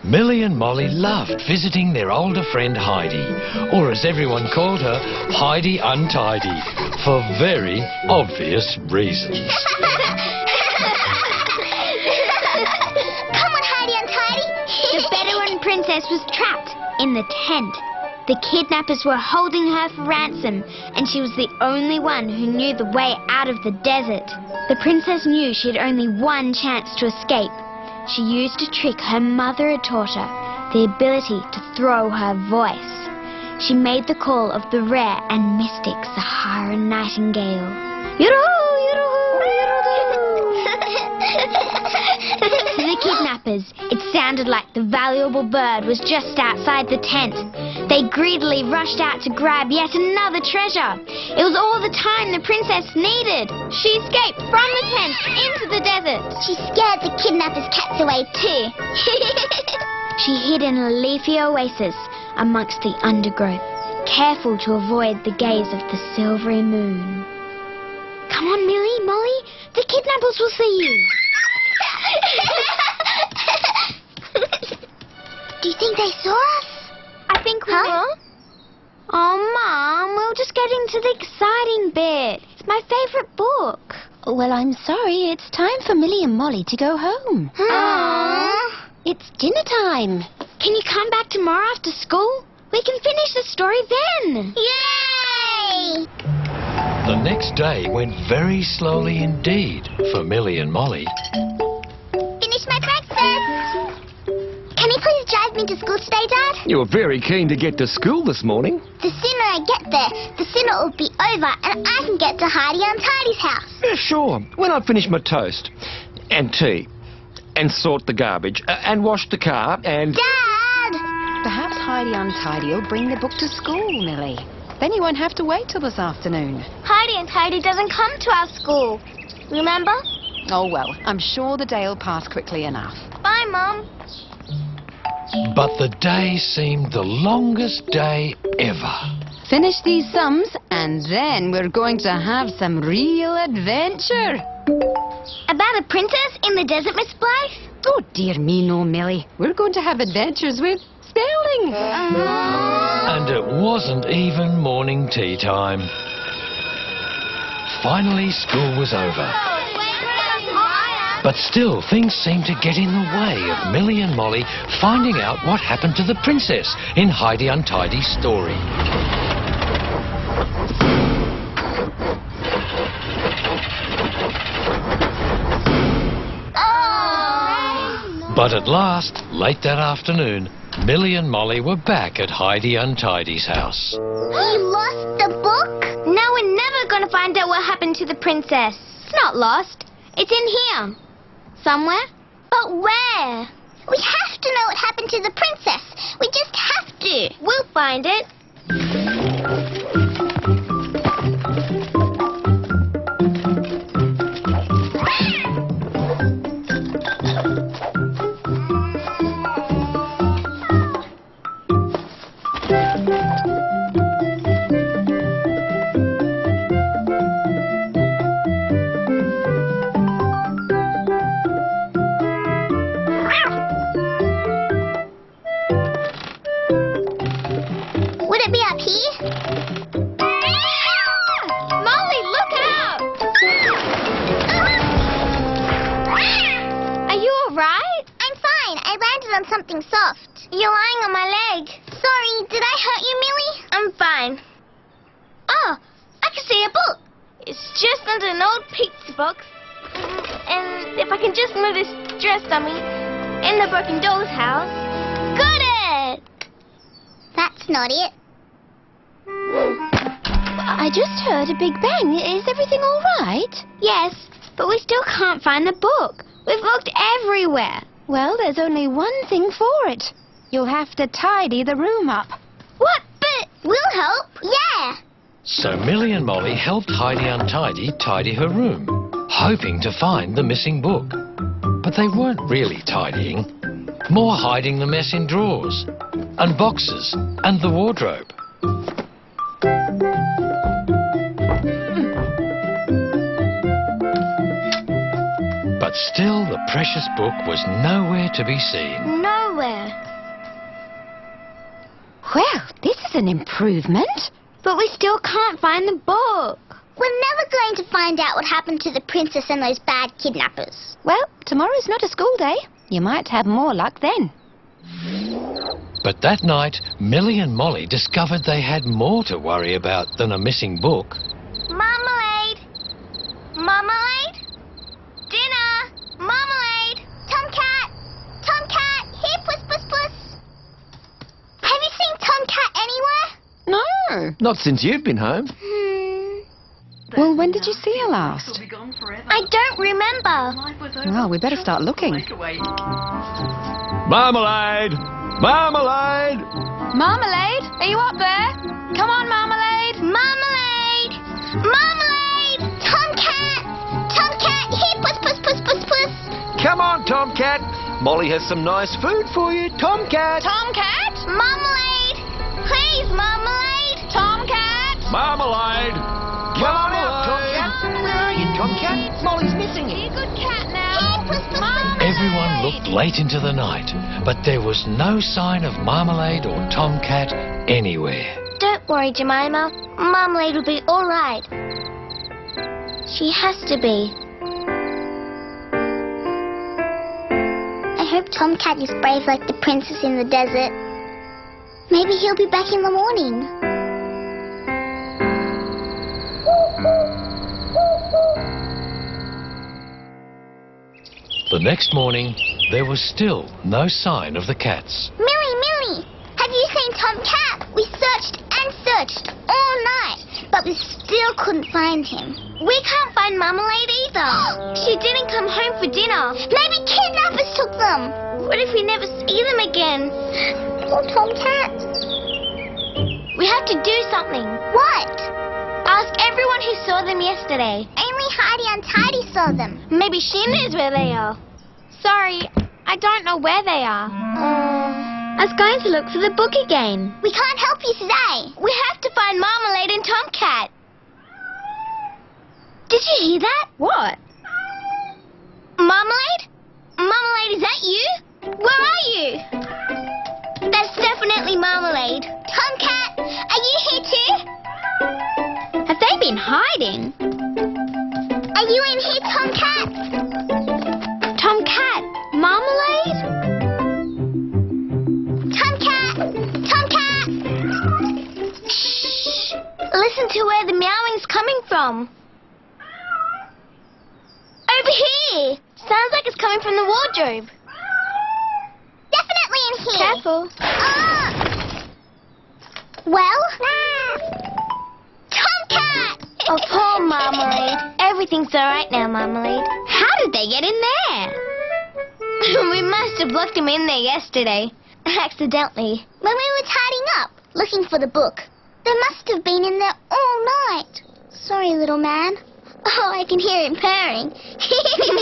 Millie and Molly loved visiting their older friend Heidi, or as everyone called her, Heidi Untidy, for very obvious reasons. Come on, Heidi Untidy. The Bedouin princess was trapped in the tent. The kidnappers were holding her for ransom, and she was the only one who knew the way out of the desert. The princess knew she had only one chance to escape. She used a trick her mother had taught her, the ability to throw her voice. She made the call of the rare and mystic Saharan nightingale. To the kidnappers, it sounded like the valuable bird was just outside the tent. They greedily rushed out to grab yet another treasure. It was all the time the princess needed. She escaped from the tent into the desert. She scared the kidnappers' cats away too. She hid in a leafy oasis amongst the undergrowth, careful to avoid the gaze of the silvery moon. Come on, Millie, Molly, the kidnappers will see you. Do you think they saw us? I think we will. Oh, Mum, we're just getting to the exciting bit. It's my favourite book. Well, I'm sorry. It's time for Millie and Molly to go home. Aww. It's dinner time. Can you come back tomorrow after school? We can finish the story then. Yay! The next day went very slowly indeed for Millie and Molly. Finish my breakfast. Can you please drive me to school today, Dad? You were very keen to get to school this morning. The sooner I get there, the sooner it will be over and I can get to Heidi Untidy's house. Yeah, sure. When I finish my toast and tea and sort the garbage and wash the car and... Dad! Perhaps Heidi Untidy will bring the book to school, Millie. Then you won't have to wait till this afternoon. Heidi Untidy doesn't come to our school. Remember? Oh, well, I'm sure the day will pass quickly enough. Bye, Mum. But the day seemed the longest day ever. Finish these sums, and then we're going to have some real adventure. About a princess in the desert, Miss Blythe? Oh, dear me, no, Millie. We're going to have adventures with spelling. And it wasn't even morning tea time. Finally, school was over. But still, things seemed to get in the way of Millie and Molly finding out what happened to the princess in Heidi Untidy's story. But at last, late that afternoon, Millie and Molly were back at Heidi Untidy's house. You lost the book? Now we're never going to find out what happened to the princess. It's not lost. It's in here. Somewhere. But where? We have to know what happened to the princess. We just have to. We'll find it. Would it be up here? Molly, look out! Are you all right? I'm fine. I landed on something soft. You're lying on my leg. Sorry, did I hurt you, Millie? I'm fine. Oh, I can see a book. It's just under an old pizza box. And if I can just move this dress dummy in the broken doll's house. Got it! That's not it. I just heard a big bang. Is everything all right? Yes, but we still can't find the book. We've looked everywhere. Well, there's only one thing for it. You'll have to tidy the room up. What? But We'll help. Yeah. So Millie and Molly helped Heidi Untidy tidy her room, hoping to find the missing book. But they weren't really tidying, more hiding the mess in drawers and boxes and the wardrobe. But still, the precious book was nowhere to be seen. Nowhere. Well, this is an improvement. But we still can't find the book. We're never going to find out what happened to the princess and those bad kidnappers. Well, tomorrow's not a school day. You might have more luck then. But that night, Millie and Molly discovered they had more to worry about than a missing book. Marmalade! Marmalade! Dinner! Marmalade! Tomcat! Tomcat! Here, puss, puss, puss! Have you seen Tomcat anywhere? No. Not since you've been home. Well, when did you see her last? I don't remember. Well, we better start looking. Marmalade! Marmalade! Marmalade, are you up there? Come on, Marmalade. Marmalade! Marmalade! Tomcat! Tomcat! Here, puss, puss, puss, puss, puss! Come on, Tomcat. Molly has some nice food for you. Tomcat! Tomcat? Marmalade! Please, Marmalade! Tomcat? Marmalade! Come on out, Tomcat. Where are you, Tomcat? Molly's missing you. Be a good cat now. Here, puss, puss, puss! Everyone looked late into the night, but there was no sign of Marmalade or Tomcat anywhere. Don't worry, Jemima. Marmalade will be all right. She has to be. I hope Tomcat is brave like the princess in the desert. Maybe he'll be back in the morning. The next morning, there was still no sign of the cats. Millie! Have you seen Tomcat? We searched and searched all night, but we still couldn't find him. We can't find Marmalade either. She didn't come home for dinner. Maybe kidnappers took them. What if we never see them again? Poor Tomcat. We have to do something. What? Ask everyone who saw them yesterday. Only Heidi Untidy saw them. Maybe she knows where they are. Sorry, I don't know where they are. I was going to look for the book again. We can't help you today. We have to find Marmalade and Tomcat. Did you hear that? What? Marmalade? Marmalade, is that you? Where are you? That's definitely Marmalade. Tomcat, are you here too? Have they been hiding? Are you in here, Tomcat? Tomcat, Marmalade? Tomcat! Tomcat! Shh! Listen to where the meowing's coming from. Over here! Sounds like it's coming from the wardrobe. Definitely in here. Careful. Well? Tomcat! Oh, poor Marmalade. Everything's all right now, Marmalade. How did they get in there? We must have locked him in there yesterday. Accidentally. When we were tidying up, looking for the book, they must have been in there all night. Sorry, little man. Oh, I can hear him purring.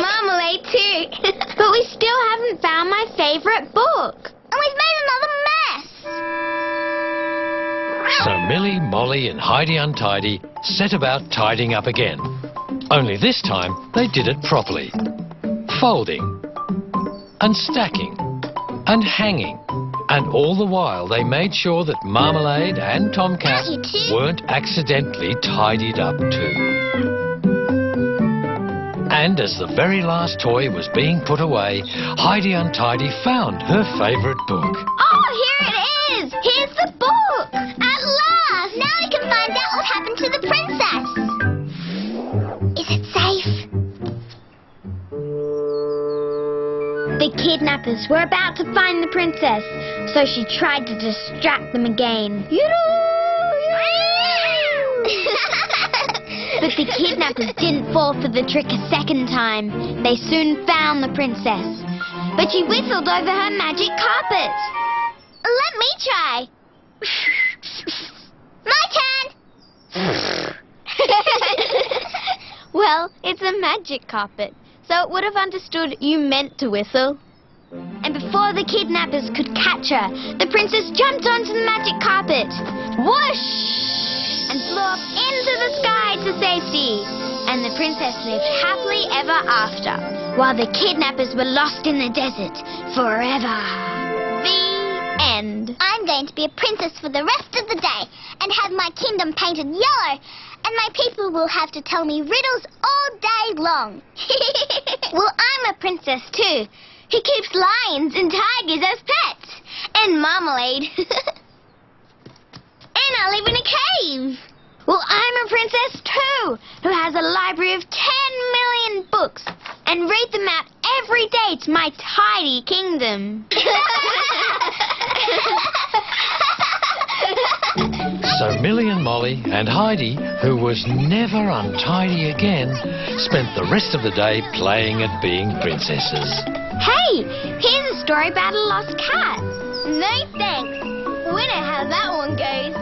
Marmalade too. But we still haven't found my favorite book. And we've made another mess. So Millie, Molly and Heidi Untidy set about tidying up again. Only this time they did it properly. Folding and stacking and hanging. And all the while they made sure that Marmalade and Tomcat weren't accidentally tidied up too. And as the very last toy was being put away, Heidi Untidy found her favourite book. Oh, here it is! Here's the book! At last! Now we can find out what happened to the princess. Is it safe? The kidnappers were about to find the princess, so she tried to distract them again. But the kidnappers didn't fall for the trick a second time. They soon found the princess. But she whistled over her magic carpet. Let me try. My turn! Well, it's a magic carpet, so it would have understood you meant to whistle. And before the kidnappers could catch her, the princess jumped onto the magic carpet. Whoosh! And flew off into the sky to safety. And the princess lived happily ever after. while the kidnappers were lost in the desert forever. The end. I'm going to be a princess for the rest of the day and have my kingdom painted yellow, and my people will have to tell me riddles all day long. Well, I'm a princess too, who keeps lions and tigers as pets, and marmalade. And I live in a cave. Well, I'm a princess too, who has a library of 10 million books and read them out every day to my tidy kingdom. So Millie and Molly and Heidi, who was never untidy again, spent the rest of the day playing at being princesses. Hey, here's a story about a lost cat. No thanks. We know how that one goes.